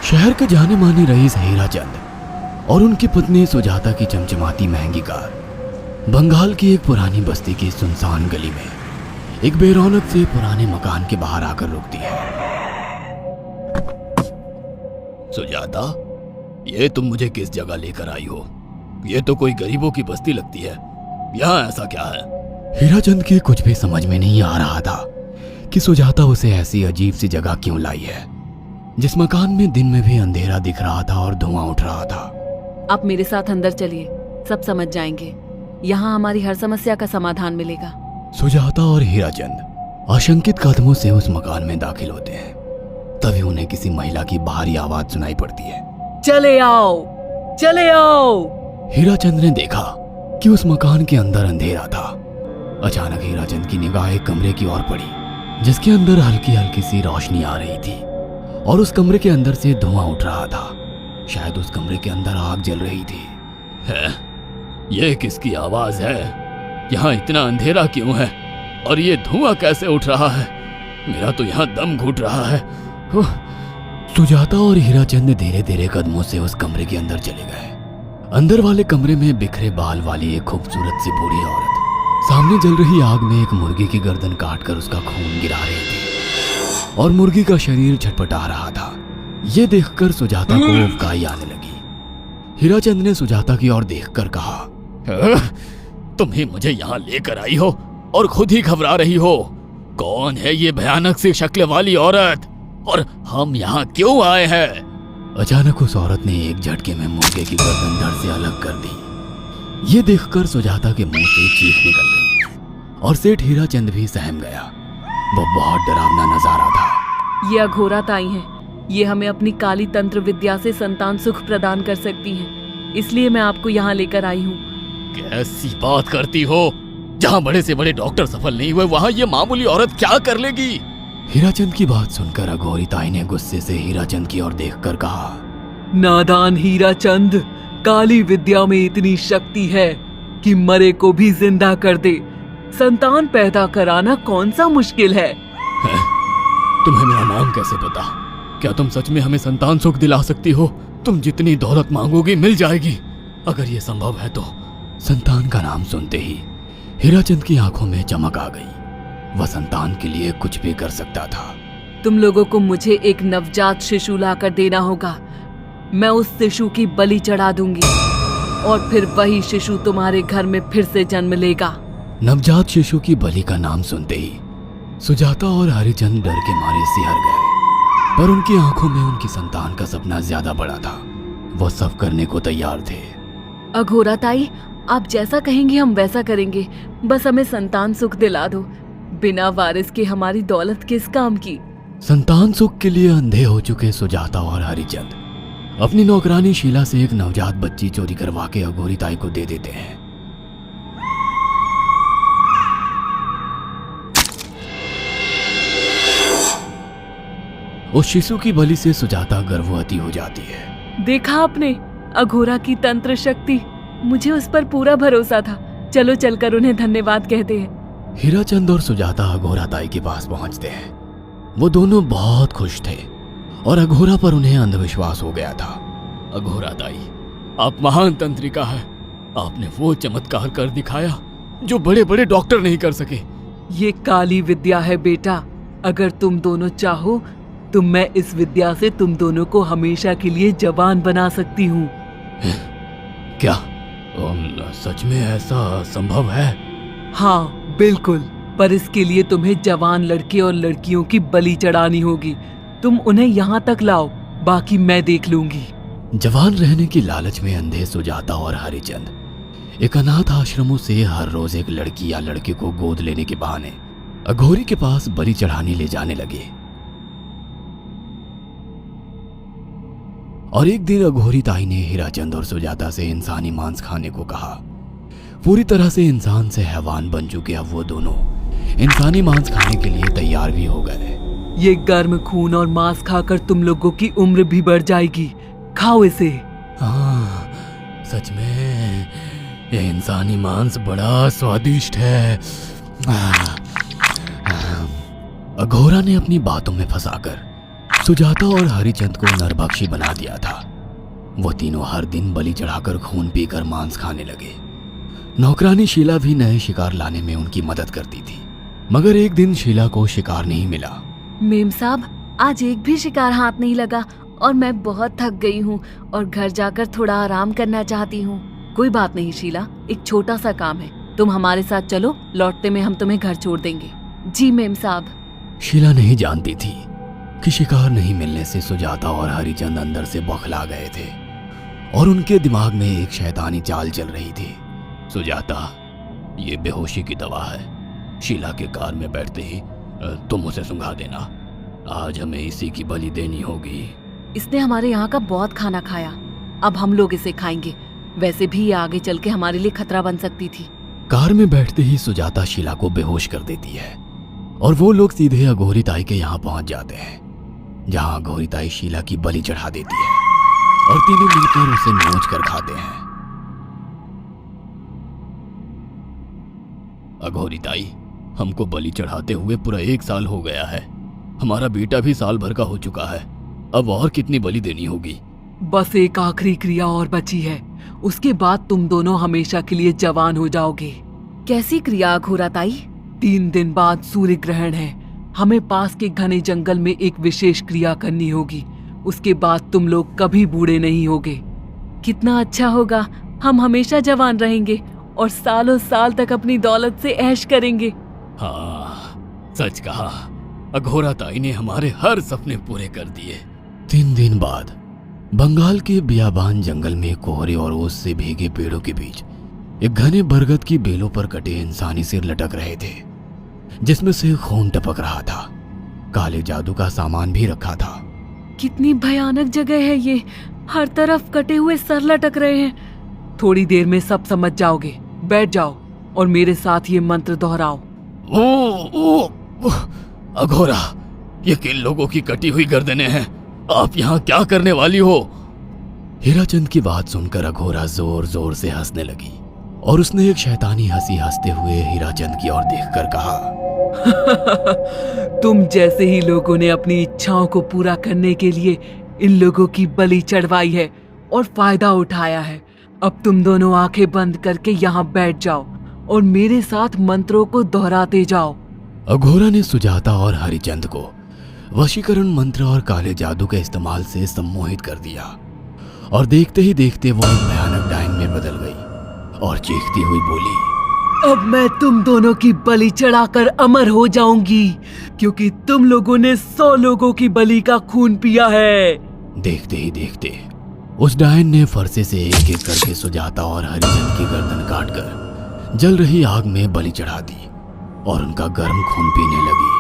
शहर के जाने माने रईस हीराचंद और उनकी पत्नी सुजाता की चमचमाती महंगी कार बंगाल की एक पुरानी बस्ती की सुनसान गली में एक बेरौनक से पुराने मकान के बाहर आकर रुकती है। सुजाता, ये तुम मुझे किस जगह लेकर आई हो? ये तो कोई गरीबों की बस्ती लगती है। यहाँ ऐसा क्या है? हीराचंद के कुछ भी समझ में नहीं आ रहा था कि सुजाता उसे ऐसी अजीब सी जगह क्यों लाई है, जिस मकान में दिन में भी अंधेरा दिख रहा था और धुआं उठ रहा था। आप मेरे साथ अंदर चलिए, सब समझ जाएंगे। यहाँ हमारी हर समस्या का समाधान मिलेगा। सुजाता और हीराचंद आशंकित कदमों से उस मकान में दाखिल होते हैं। तभी उन्हें किसी महिला की बाहरी आवाज सुनाई पड़ती है। चले आओ, चले आओ। हीराचंद ने देखा कि उस मकान के अंदर अंधेरा था। अचानक हीराचंद की निगाह एक कमरे की ओर पड़ी, जिसके अंदर हल्की हल्की सी रोशनी आ रही थी और उस कमरे के अंदर से धुआं उठ रहा था। शायद उस कमरे के अंदर आग जल रही थी। है? ये किसकी आवाज है? यहाँ इतना अंधेरा क्यों है और ये धुआं कैसे उठ रहा है? मेरा तो यहाँ दम घुट रहा है। सुजाता और हीराचंद धीरे धीरे कदमों से उस कमरे के अंदर चले गए। अंदर वाले कमरे में बिखरे बाल वाली एक खूबसूरत सी बूढ़ी औरत सामने जल रही आग में एक मुर्गी की गर्दन काटकर उसका खून गिरा रही थी और मुर्गी का शरीर छटपटा रहा था। ये देखकर सुजाता को उबकाई आने लगी। हीराचंद ने सुजाता की ओर देखकर कहा, तुम ही मुझे यहाँ लेकर आई हो और खुद ही घबरा रही हो। कौन है ये भयानक सी शक्ल वाली औरत और हम यहाँ क्यों आए हैं? अचानक उस औरत ने एक झटके में मुर्गे की गर्दन धड़ से अलग कर दी। ये देखकर सुजाता के मुंह से चीख निकल गई और सेठ हीराचंद भी सहम गया। वो बहुत डरावना नजारा था। ये अघोरा ताई हैं। ये हमें अपनी काली तंत्र विद्या से संतान सुख प्रदान कर सकती हैं। इसलिए मैं आपको यहाँ लेकर आई हूँ। कैसी बात करती हो? जहाँ बड़े से बड़े डॉक्टर सफल नहीं हुए, वहाँ ये मामूली औरत क्या कर लेगी? हीराचंद की बात सुनकर अघोरी ताई ने गुस्से से हीराचंद की ओर देखकर कहा, नादान हीराचंद, काली विद्या में इतनी शक्ति है कि मरे को भी जिंदा कर दे। संतान पैदा कराना कौन सा मुश्किल है? तुम्हें मेरा नाम कैसे पता? क्या तुम सच में हमें संतान सुख दिला सकती हो? तुम जितनी दौलत मांगोगी मिल जाएगी, अगर ये संभव है तो। संतान का नाम सुनते ही हीराचंद की आंखों में चमक आ गई। वह संतान के लिए कुछ भी कर सकता था। तुम लोगों को मुझे एक नवजात शिशु लाकर देना होगा। मैं उस शिशु की बलि चढ़ा दूंगी और फिर वही शिशु तुम्हारे घर में फिर से जन्म लेगा। नवजात शिशु की बलि का नाम सुनते ही सुजाता और हरिचंद डर के मारे सिहर गए, पर उनकी आंखों में उनकी संतान का सपना ज्यादा बड़ा था। वो सब करने को तैयार थे। अघोरा ताई, आप जैसा कहेंगे हम वैसा करेंगे। बस हमें संतान सुख दिला दो। बिना वारिस के हमारी दौलत किस काम की? संतान सुख के लिए अंधे हो चुके सुजाता और हरिचंद अपनी नौकरानी शीला से एक नवजात बच्ची चोरी करवा के अघोरी ताई को दे देते हैं। उस शिशु की बलि से सुजाता गर्भवती हो जाती है। देखा आपने, अघोरा की तंत्र शक्ति। मुझे उस पर पूरा भरोसा था। चलो चलकर उन्हें धन्यवाद कहते हैं। हीराचंद और सुजाता अघोरा ताई के पास पहुंचते हैं। वो दोनों बहुत खुश थे और अघोरा पर उन्हें अंधविश्वास हो गया था। अघोरा ताई, आप महान तंत्रिका है। आपने वो चमत्कार कर दिखाया जो बड़े बड़े डॉक्टर नहीं कर सके। ये काली विद्या है बेटा। अगर तुम दोनों चाहो तो मैं इस विद्या से तुम दोनों को हमेशा के लिए जवान बना सकती हूँ। क्या सच में ऐसा संभव है? हाँ बिल्कुल, पर इसके लिए तुम्हें जवान लड़के और लड़कियों की बलि चढ़ानी होगी। तुम उन्हें यहाँ तक लाओ, बाकी मैं देख लूंगी। जवान रहने की लालच में अंधे सुजाता और हरिचंद एक अनाथ आश्रमों से हर रोज एक लड़की या लड़के को गोद लेने के बहाने अघोरी के पास बलि चढ़ाने ले जाने लगे। और एक दिन अघोरी ताई ने हीराचंद और सुजाता से इंसानी मांस खाने को कहा। पूरी तरह से इंसान से हैवान बन चुके अब वो दोनों इंसानी मांस खाने के लिए तैयार भी हो गए। ये गर्म खून और मांस खाकर तुम लोगों की उम्र भी बढ़ जाएगी। खाओ इसे। हाँ, सच में ये इंसानी मांस बड़ा स्वादिष्ट है। अघोरा ने अपनी बातों में फंसाकर सुजाता और हरिचंद को नरभक्षी बना दिया था। वो तीनों हर दिन बलि चढ़ाकर खून पीकर मांस खाने लगे। नौकरानी शीला भी नए शिकार लाने में उनकी मदद करती थी, मगर एक दिन शीला को शिकार नहीं मिला। मेम साहब, आज एक भी शिकार हाथ नहीं लगा और मैं बहुत थक गई हूँ और घर जाकर थोड़ा आराम करना चाहती हूँ। कोई बात नहीं शीला, एक छोटा सा काम है, तुम हमारे साथ चलो, लौटते में हम तुम्हें घर छोड़ देंगे। जी मेम साहब। शीला नहीं जानती थी कि शिकार नहीं मिलने से सुजाता और हरिचंद अंदर से बौखला गए थे और उनके दिमाग में एक शैतानी चाल चल रही थी। सुजाता, ये बेहोशी की दवा है। शीला के कार में बैठते ही तुम उसे सुंघा देना। आज हमें इसी की बलि देनी होगी। इसने हमारे यहाँ का बहुत खाना खाया, अब हम लोग इसे खाएंगे। वैसे भी ये आगे चल के हमारे लिए खतरा बन सकती थी। कार में बैठते ही सुजाता शीला को बेहोश कर देती है और वो लोग सीधे अघोरी ताई के यहाँ पहुंच जाते हैं, जहाँ अघोरी ताई शीला की बलि चढ़ा देती है और तीनों मिलकर उसे नोच कर खाते हैं। अघोरी ताई, हमको बलि चढ़ाते हुए पूरा 1 साल हो गया है। हमारा बेटा भी साल भर का हो चुका है। अब और कितनी बलि देनी होगी? बस एक आखिरी क्रिया और बची है, उसके बाद तुम दोनों हमेशा के लिए जवान हो जाओगे। कैसी क्रिया अघोरा ताई? 3 दिन बाद सूर्य ग्रहण है, हमें पास के घने जंगल में एक विशेष क्रिया करनी होगी। उसके बाद तुम लोग कभी बूढ़े नहीं होगे। कितना अच्छा होगा, हम हमेशा जवान रहेंगे और सालों साल तक अपनी दौलत से ऐश करेंगे। हाँ, सच कहा। अघोरा ताई ने हमारे हर सपने पूरे कर दिए। 3 दिन बाद बंगाल के बियाबान जंगल में कोहरे और ओस से भीगे पेड़ों के बीच एक घने बरगद की बेलों पर कटे इंसानी सिर लटक रहे थे, जिसमें से खून टपक रहा था। काले जादू का सामान भी रखा था। कितनी भयानक जगह है ये, हर तरफ कटे हुए सर लटक रहे हैं। थोड़ी देर में सब समझ जाओगे। बैठ जाओ और मेरे साथ ये मंत्र दोहराओ। ओ, अघोरा, ये किन लोगों की कटी हुई गर्दनें हैं? आप यहाँ क्या करने वाली हो? हीराचंद की बात सुनकर अघोरा जोर जोर से हंसने लगी और उसने एक शैतानी हंसी हंसते हुए हीराचंद की ओर देखकर कहा, तुम जैसे ही लोगों ने अपनी इच्छाओं को पूरा करने के लिए इन लोगों की बलि चढ़वाई है और फायदा उठाया है। अब तुम दोनों आंखें बंद करके यहाँ बैठ जाओ और मेरे साथ मंत्रों को दोहराते जाओ। अघोरा ने सुजाता और हरिचंद को वशीकरण मंत्र और काले जादू के इस्तेमाल से सम्मोहित कर दिया और देखते ही देखते वो एक भयानक डायन में बदल गई और चीखती हुई बोली, अब मैं तुम दोनों की बलि चढ़ाकर अमर हो जाऊंगी, क्योंकि तुम लोगों ने 100 लोगों की बलि का खून पिया है। देखते ही देखते उस डायन ने फरसे से एक एक करके सुजाता और हरिचंद की गर्दन काटकर जल रही आग में बलि चढ़ा दी और उनका गर्म खून पीने लगी।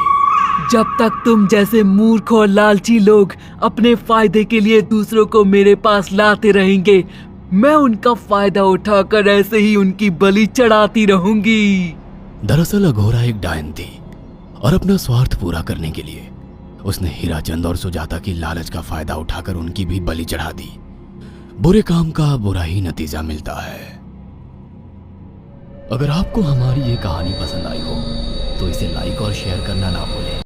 जब तक तुम जैसे मूर्ख और लालची लोग अपने फायदे के लिए दूसरों को मेरे पास लाते रहेंगे, मैं उनका फायदा उठाकर ऐसे ही उनकी बलि चढ़ाती रहूंगी। दरअसल अघोरा एक डायन थी और अपना स्वार्थ पूरा करने के लिए उसने हीराचंद और सुजाता की लालच का फायदा उठाकर उनकी भी बलि चढ़ा दी। बुरे काम का बुरा ही नतीजा मिलता है। अगर आपको हमारी ये कहानी पसंद आई हो तो इसे लाइक और शेयर करना ना भूलें।